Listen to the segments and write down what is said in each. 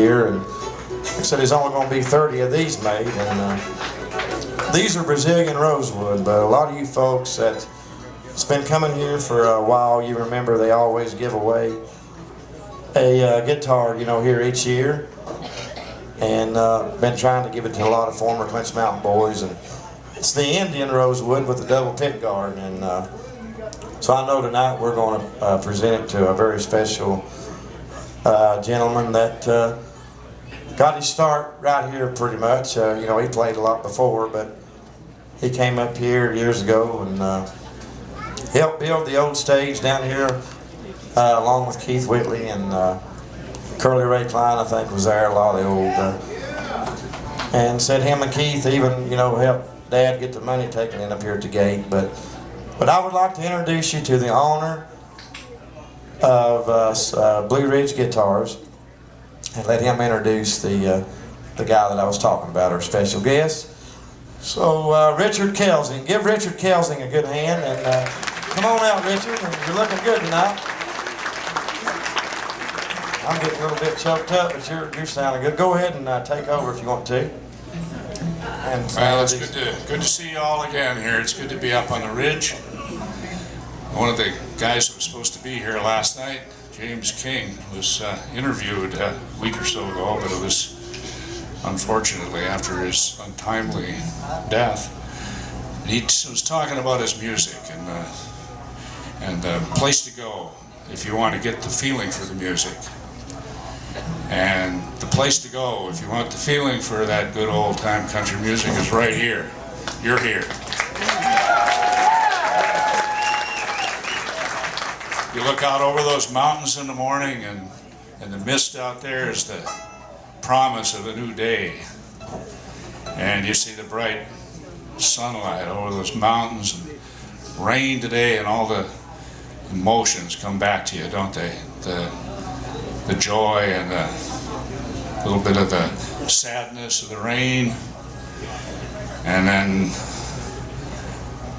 year, and like I said, there's only going to be 30 of these made, and these are Brazilian rosewood, but a lot of you folks that's been coming here for a while, you remember they always give away a guitar, you know, here each year, and been trying to give it to a lot of former Clinch Mountain boys, and it's the Indian rosewood with the double pick guard, and so I know tonight we're going to present it to a very special gentleman that got his start right here pretty much. You know, he played a lot before, but he came up here years ago and helped build the old stage down here along with Keith Whitley and Curly Ray Klein, I think, was there, a lot of the old, and said him and Keith even, you know, helped Dad get the money taken in up here at the gate. But I would like to introduce you to the owner of Blue Ridge Guitars and let him introduce the guy that I was talking about, our special guest. So Richard Kelsing, give Richard Kelsing a good hand, and come on out, Richard, and you're looking good tonight. I'm getting a little bit choked up, but you're sounding good. Go ahead and take over if you want to. And well, it's good to see you all again here. It's good to be up on the ridge. One of the guys that was supposed to be here last night, James King, was interviewed a week or so ago, but it was unfortunately after his untimely death. He was talking about his music and the place to go if you want to get the feeling for the music. And the place to go if you want the feeling for that good old time country music is right here. You're here. You look out over those mountains in the morning, and the mist out there is the promise of a new day. And you see the bright sunlight over those mountains, and rain today, and all the emotions come back to you, don't they? The joy and a little bit of the sadness of the rain, and then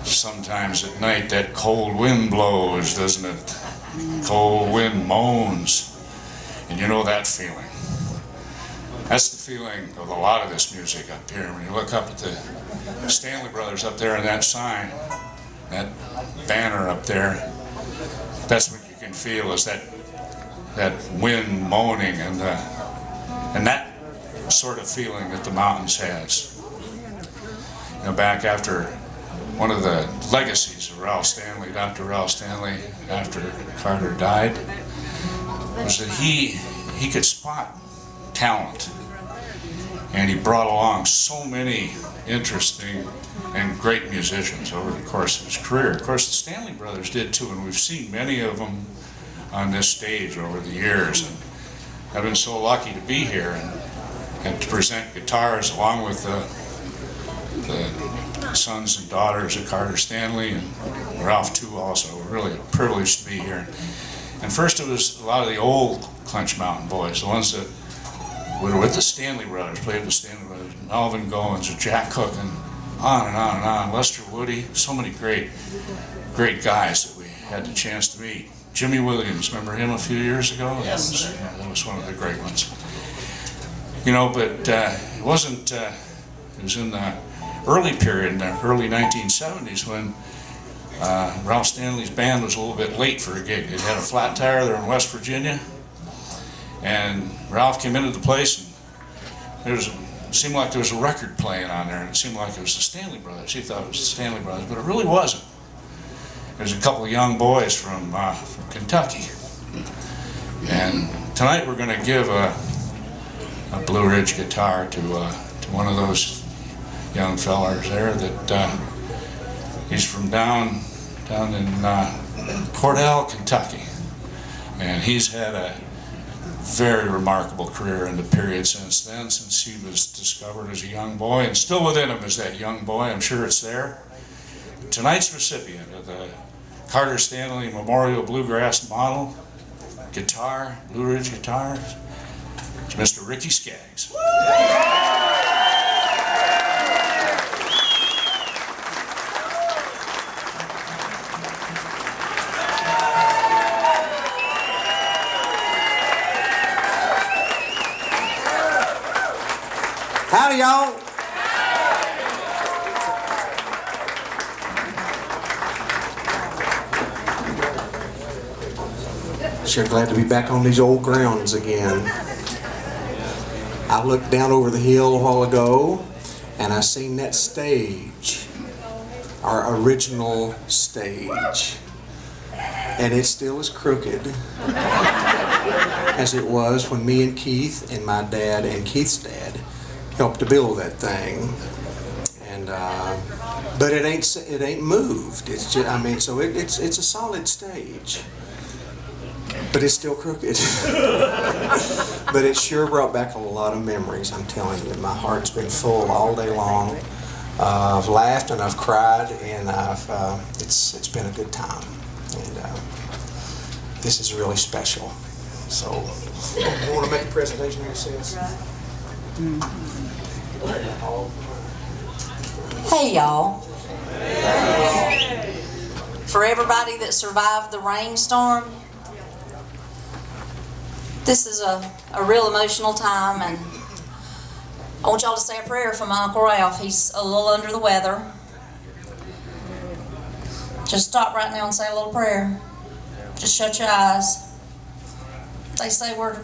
sometimes at night that cold wind blows, doesn't it? Cold wind moans, and you know that feeling. That's the feeling of a lot of this music up here. When you look up at the Stanley Brothers up there and that sign, that banner up there, that's what you can feel, is that wind moaning and that sort of feeling that the mountains has. You know, back after one of the legacies of Ralph Stanley, Dr. Ralph Stanley, after Carter died, was that he could spot talent, and he brought along so many interesting and great musicians over the course of his career. Of course, the Stanley Brothers did too, and we've seen many of them on this stage over the years, and I've been so lucky to be here and to present guitars along with the sons and daughters of Carter Stanley, and Ralph too also. Really a privilege to be here. And first it was a lot of the old Clinch Mountain boys, the ones that were with the Stanley Brothers, played with the Stanley Brothers, Melvin Goins, and Jack Cook, and on and on and on, Lester Woody, so many great guys that we had the chance to meet. Jimmy Williams, remember him a few years ago? Yes. That was one of the great ones. You know, but it wasn't, it was in the early period, in the early 1970s, when Ralph Stanley's band was a little bit late for a gig. They had a flat tire there in West Virginia, and Ralph came into the place, and it seemed like there was a record playing on there, and it seemed like it was the Stanley Brothers. He thought it was the Stanley Brothers, but it really wasn't. There's a couple of young boys from Kentucky, and tonight we're going to give a Blue Ridge guitar to one of those young fellers there. That he's from down in Cordell, Kentucky, and he's had a very remarkable career in the period since then, since he was discovered as a young boy, and still within him is that young boy. I'm sure it's there. Tonight's recipient of the Carter Stanley Memorial Bluegrass Model Guitar, Blue Ridge Guitars, is Mr. Ricky Skaggs. Howdy, y'all. Sure glad to be back on these old grounds again. I looked down over the hill a while ago and I seen that stage, our original stage. And it still is crooked as it was when me and Keith and my dad and Keith's dad helped to build that thing. And but it ain't moved. It's just, I mean, so it's a solid stage. But it's still crooked. But it sure brought back a lot of memories, I'm telling you. My heart's been full all day long. I've laughed and I've cried, and it's been a good time. And this is really special. So, you want to make a presentation here, sis? Hey, y'all. For everybody that survived the rainstorm, this is a real emotional time, and I want y'all to say a prayer for my Uncle Ralph. He's a little under the weather. Just stop right now and say a little prayer. Just shut your eyes. They say we're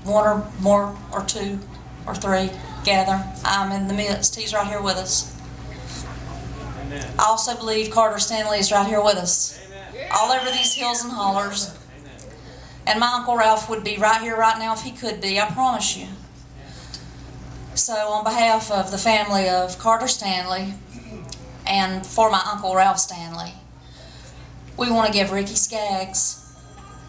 one or more or two or three gather. I'm in the midst. He's right here with us. I also believe Carter Stanley is right here with us. All over these hills and hollers. And my Uncle Ralph would be right here right now if he could be, I promise you. So on behalf of the family of Carter Stanley and for my Uncle Ralph Stanley, we want to give Ricky Skaggs,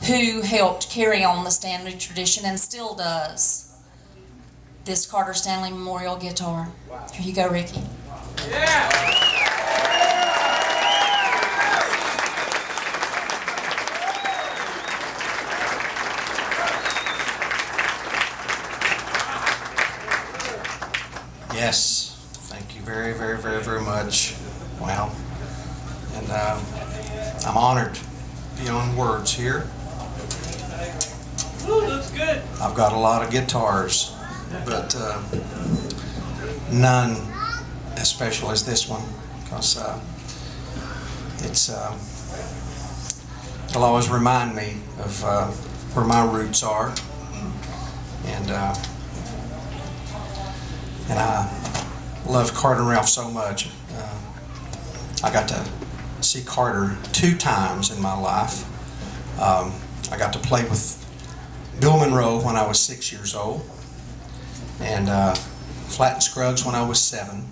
who helped carry on the Stanley tradition and still does, this Carter Stanley Memorial guitar. Here you go, Ricky. Yeah. Yes, thank you very, very, very, very much. Wow. And I'm honored beyond words here. Ooh, looks good. I've got a lot of guitars, but none as special as this one, because it'll always remind me of where my roots are. And I love Carter and Ralph so much. I got to see Carter 2 times in my life. I got to play with Bill Monroe when I was 6 years old, and Flat and Skaggs when I was 7.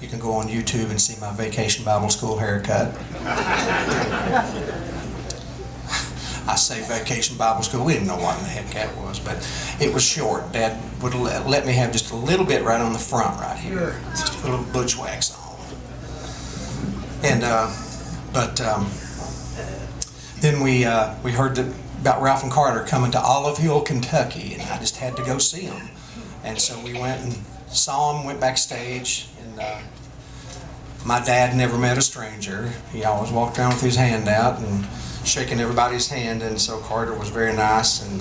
You can go on YouTube and see my Vacation Bible School haircut. I say Vacation Bible School. We didn't know what in the heck that was, but it was short. Dad would let me have just a little bit right on the front right here. Just a little butch wax on. And then we heard about Ralph and Carter coming to Olive Hill, Kentucky, and I just had to go see them. And so we went and saw them, went backstage, and my dad never met a stranger. He always walked around with his hand out and shaking everybody's hand, and so Carter was very nice, and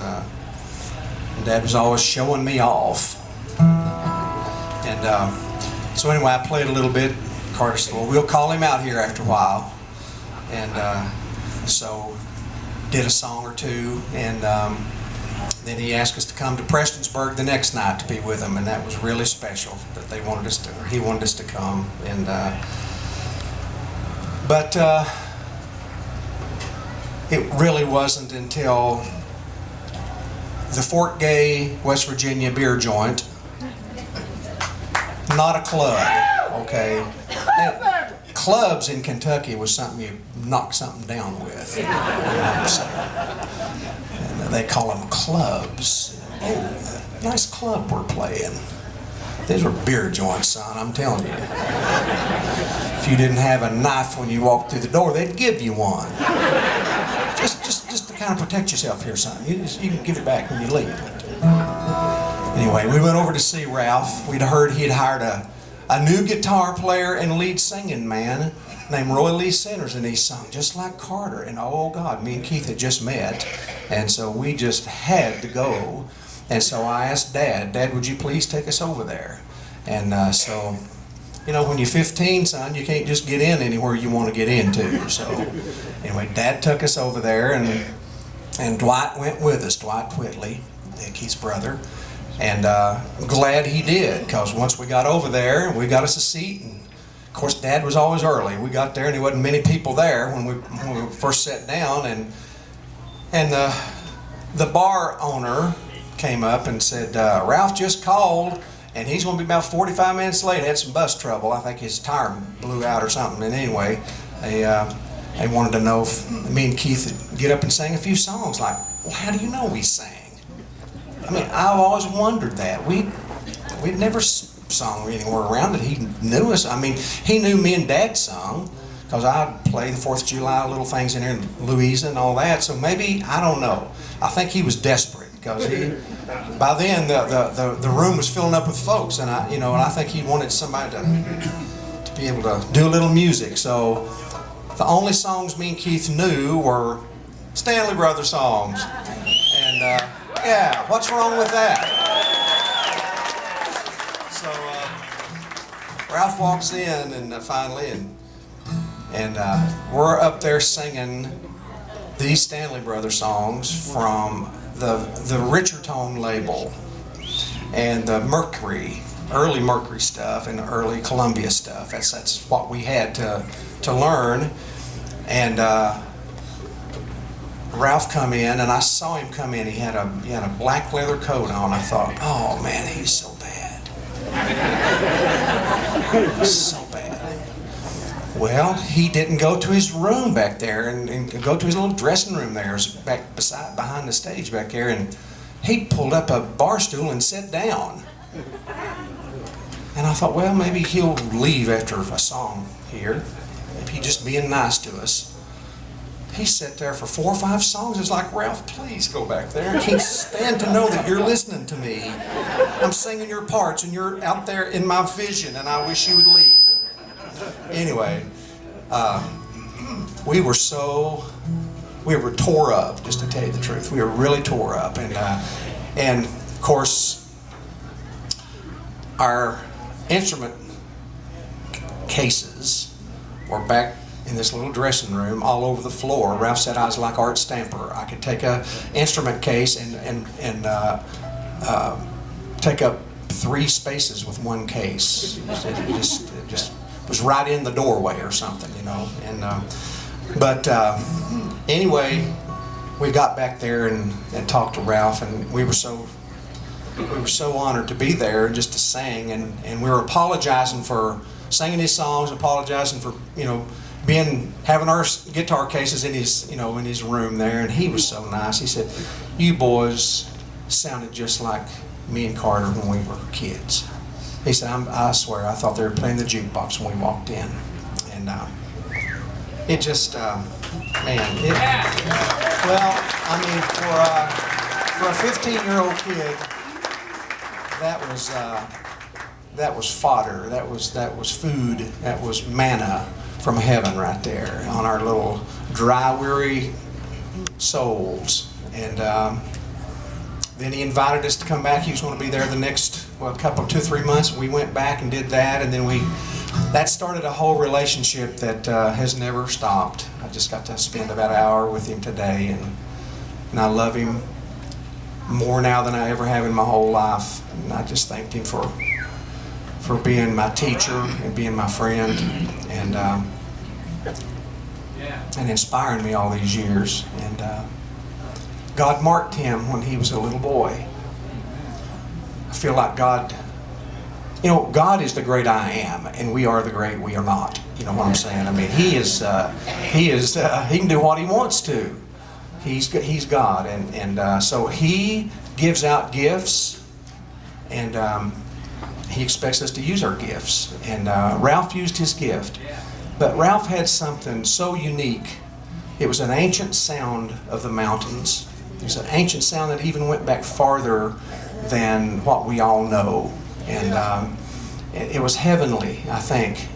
Dad was always showing me off. And so anyway, I played a little bit. Carter said, well, we'll call him out here after a while. And so did a song or two, and then he asked us to come to Prestonsburg the next night to be with him, and that was really special that they wanted us to, or he wanted us to come. And but it really wasn't until the Fort Gay, West Virginia beer joint, not a club, okay? Now, clubs in Kentucky was something you knock something down with. You know what I'm saying? And they call them clubs. Oh, nice club we're playing. These were beer joints, son, I'm telling you. If you didn't have a knife when you walked through the door, they'd give you one. Just to kind of protect yourself here, son. You can give it back when you leave. Anyway, we went over to see Ralph. We'd heard he had hired a new guitar player and lead singing man named Roy Lee Centers, and he sung just like Carter. And oh God, me and Keith had just met, and so we just had to go. And so I asked Dad, would you please take us over there? And so, you know, when you're 15, son, you can't just get in anywhere you want to get into. So anyway, Dad took us over there, and Dwight went with us, Dwight Whitley, Keith's brother. And glad he did, because once we got over there, we got us a seat. And of course, Dad was always early. We got there, and there wasn't many people there when we first sat down. And the bar owner came up and said, Ralph just called, and he's going to be about 45 minutes late. Had some bus trouble. I think his tire blew out or something. And anyway, they wanted to know if me and Keith would get up and sing a few songs. Like, well, how do you know we sang? I mean, I've always wondered that. We'd never sung anywhere around that he knew us. I mean, he knew me and Dad sung, because I'd play the 4th of July, little things in there, and Louisa and all that. So maybe, I don't know. I think he was desperate, because by then the room was filling up with folks, and I think he wanted somebody to be able to do a little music. So the only songs me and Keith knew were Stanley Brothers songs, and yeah, what's wrong with that? So Ralph walks in, and finally, and we're up there singing these Stanley Brothers songs from the Richer Tone label, and the Mercury, early Mercury stuff, and early Columbia stuff. That's what we had to learn. And Ralph come in, and I saw him come in. He had a black leather coat on. I thought, oh man, he's so bad. He's so bad. Well, he didn't go to his room back there and go to his little dressing room there, back behind the stage back there, and he pulled up a bar stool and sat down. And I thought, well, maybe he'll leave after a song here. Maybe he's just being nice to us. He sat there for 4 or 5 songs. It's like, Ralph, please go back there. I can't stand to know that you're listening to me. I'm singing your parts, and you're out there in my vision, and I wish you would leave. Anyway, we were tore up, just to tell you the truth. We were really tore up, and of course, our instrument cases were back in this little dressing room all over the floor. Ralph said I was like Art Stamper. I could take a instrument case and take up 3 spaces with one case. It just was right in the doorway or something, you know. And but anyway, we got back there and talked to Ralph, and we were so honored to be there just to sing, and we were apologizing for singing his songs, apologizing for, you know, having our guitar cases in his room there. And he was so nice. He said, you boys sounded just like me and Carter when we were kids. He said, I swear, I thought they were playing the jukebox when we walked in. And it just, well, I mean, for a 15-year-old kid, that was fodder, that was food, that was manna from heaven right there on our little dry, weary souls. And then he invited us to come back. He was going to be there the next, couple, 2-3 months. We went back and did that, and then that started a whole relationship that has never stopped. I just got to spend about an hour with him today, and I love him more now than I ever have in my whole life. And I just thanked him for being my teacher and being my friend, and inspiring me all these years. And God marked him when he was a little boy. I feel like God is the great I am, and we are the great we are not. You know what I'm saying? I mean, he can do what he wants to. He's God, and so he gives out gifts, and he expects us to use our gifts. And Ralph used his gift, but Ralph had something so unique. It was an ancient sound of the mountains. It was an ancient sound that even went back farther than what we all know, and it was heavenly, I think.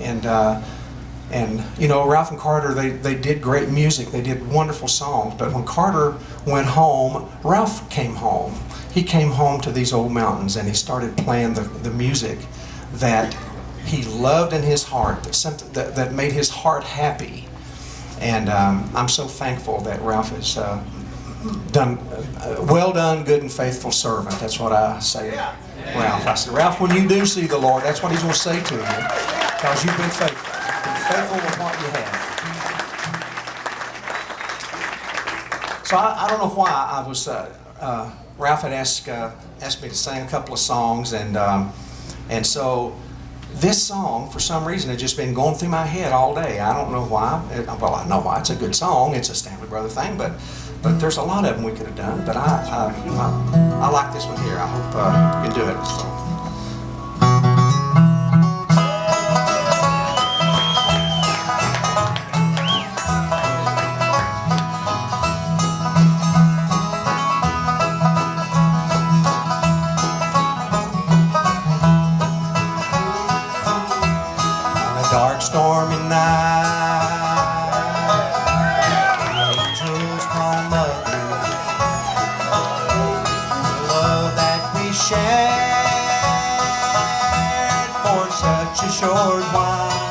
And you know, Ralph and Carter, they did great music. They did wonderful songs. But when Carter went home, Ralph came home. He came home to these old mountains, and he started playing the music that he loved in his heart, that made his heart happy. And I'm so thankful that Ralph has done, well done, good and faithful servant. That's what I say to Ralph. I said, Ralph, when you do see the Lord, that's what he's going to say to you, because you've been faithful. You've been faithful with what you have. So I don't know why I was, Ralph had asked me to sing a couple of songs, and so this song, for some reason, had just been going through my head all day. I don't know why. Well, I know why. It's a good song. It's a Stanley Brother thing, but there's a lot of them we could have done. But I like this one here. I hope you can do it. So. Dark stormy night, angels come up through the love that we shared for such a short while.